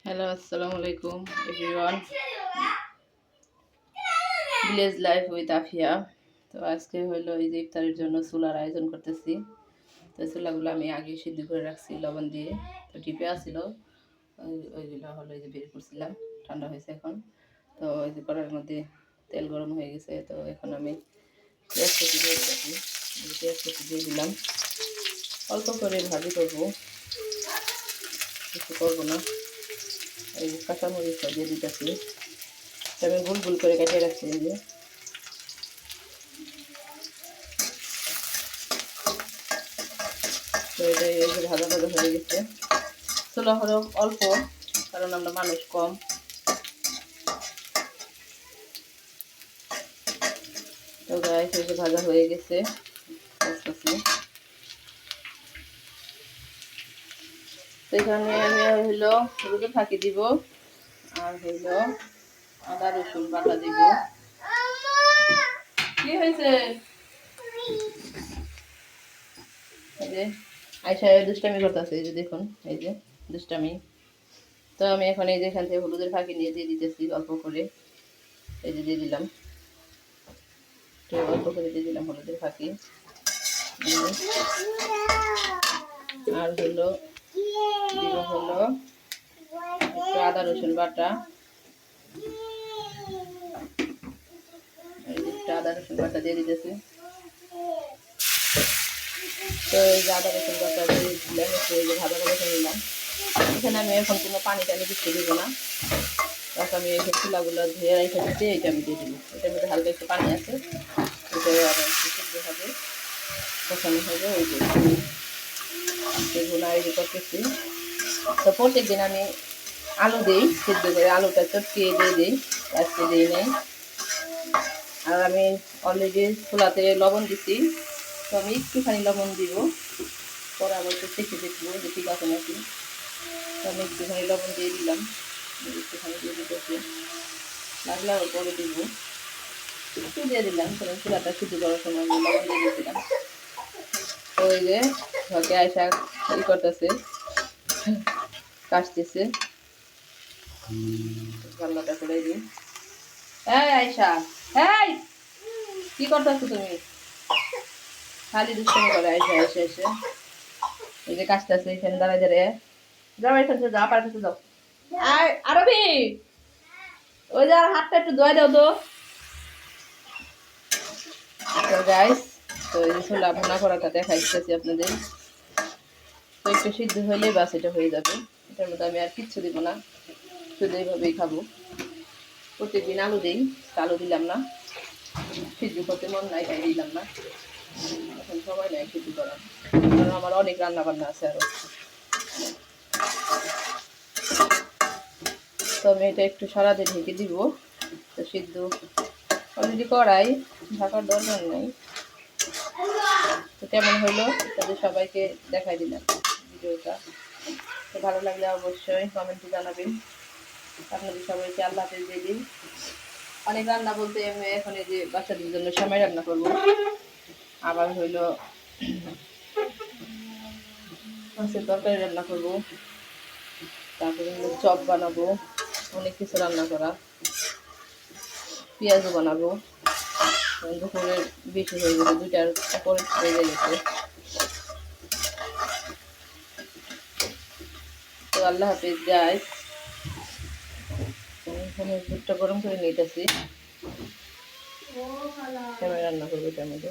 Hello, আসসালামু আলাইকুম everyone. Village life with Afia. তো আজকে হলো এই যে ইফতারের জন্য চুলার আয়োজন করতেছি। তো চুলাগুলো আমি আগে সিদ্ধ করে রাখছি লবণ দিয়ে। তো টিপে আসছিল, ওইগুলো হলো এই যে বের করছিলাম, ঠান্ডা হয়েছে এখন। তো এই যে কড়াইয়ের মধ্যে তেল গরম হয়ে গেছে। তো এখন আমি পেঁয়াজ কুচি দিয়ে দিচ্ছি। পেঁয়াজ কুচি দিয়ে দিলাম, অল্প করে ভাজি করবো, কিছু করবো না। এই কাঁচামরিচটা দিয়ে দিতেছি, আমি গুল গুল করে কেটে রাখছি। এই যে তো এটা এই যে ভাজা ভাজা হয়ে গেছে। চুলা হলো অল্প, কারণ আমরা মানুষ কম। তো গায়ে এই যে ভাজা হয়ে গেছে। তো এখানে আমি হইলো হলুদের ফাঁকি দিব, আর হইলো আদা রসুন বাটা দিব। কি হয়েছে? এই যে আয়সা দুষ্টামি করতেছে, এই যে দেখুন, এই যে দুষ্টামি। তো আমি এখন এই যে এখান থেকে হলুদের ফাঁকি নিয়ে দিয়ে দিতেছি অল্প করে। এই যে দিয়ে দিলাম, অল্প করে দিয়ে দিলাম হলুদের ফাঁকি। আর হলো দিব হলো একটু আদা রসুন বাটা, একটু আদা রসুন বাটা দিয়ে দিতেছি। তো এই যে আদা রসুন বাটা দিয়ে দিলাম, একটু এই যে ভাজা ভাজা করে নিলাম। এখানে আমি এখন কোনো পানি টানি কিছু দিব না। তারপর আমি এই চুলাগুলো ধুয়ে রেখে দিতে এটা আমি দিয়ে দিব। এটার মধ্যে হালকা একটু পানি আছে, এটাই আবার একটু সিদ্ধ হবে, কষানো হবে। ওই যে এগুলো আইডি করতেছি। তো প্রত্যেকদিন আমি আলু দিই সিদ্ধ করে, আলুটা চটকিয়ে দিয়ে দিই, আজকে দিই নেই। আর আমি অলরেডি চুলাতে লবণ দিছি, তো আমি একটুখানি লবণ দিব, পরে আবার একটু চেখে দেখবো যে ঠিক আছে নাকি। তো আমি একটুখানি লবণ দিয়ে দিলাম, একটুখানি দিয়ে দিতেছি, লাগলে আবার পরে দিব। একটু দিয়ে দিলাম, কারণ চুলাটা সিদ্ধ করার সময় আমি লবণ দিয়ে দিয়েছিলাম। তো ওই যে ঘরকে আয়সা ই করতেছে, কাশতেছে, রান্নাটা করে দিই। এই আয়সা, এই কি করতেছো তুমি? খালি দুষ্টামি করে আয়সা এসে এসে। এই যে কাজটা আছে এখানে দাঁড়ায় দাঁড়ায়। যাও এখান থেকে, যাও পার কাছে যাও। আরবি, ওই যে আর হাতটা একটু ধোয়া দাও তো। তো গাইস, তো এই ছোলা ভুনা করাটা দেখাইতেছি আপনাদের। তো একটু সিদ্ধ হইলে বাস এটা হয়ে যাবে। এটার মধ্যে আমি আর কিচ্ছু দিব না, শুধু এইভাবেই খাবো। প্রত্যেকদিন আলু দিই, আলু দিলাম না, সিদ্ধ করতে মন নাই তাই দিলাম না। এখন সময় নেই সিদ্ধ করার, কারণ আমার অনেক রান্না বান্না আছে আরো। তো আমি এটা একটু সারাতে ঢেকে দিব। তো সিদ্ধ অলরেডি করাই, ঢাকার দরকার নেই। তো কেমন হইলো তাদের সবাইকে দেখাই দিলাম ভিডিওটা। তো ভালো লাগলে অবশ্যই কমেন্টে জানাবেন। আপনাদের সবাইকে আল্লাহ হাফেজ দিয়ে দিন। অনেক রান্না বলতে আমি এখন এই যে বাচ্চাদের জন্য সেমাই রান্না করবো, আবার হইলো মাছের তরকারি রান্না করবো, তারপরে হলো চপ বানাবো, অনেক কিছু রান্না করা, পেঁয়াজও বানাবো। দুপুরের বেশি হয়ে গেছে, 2টার উপর বেজে গেছে। তো আল্লাহ হাফেজ গাইস। এখানে দুধটা গরম করে নিতেছি, সেমাই রান্না করবো এটার মধ্যে।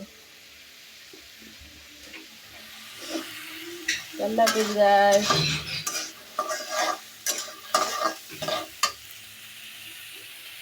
আল্লাহ হাফেজ গাইস।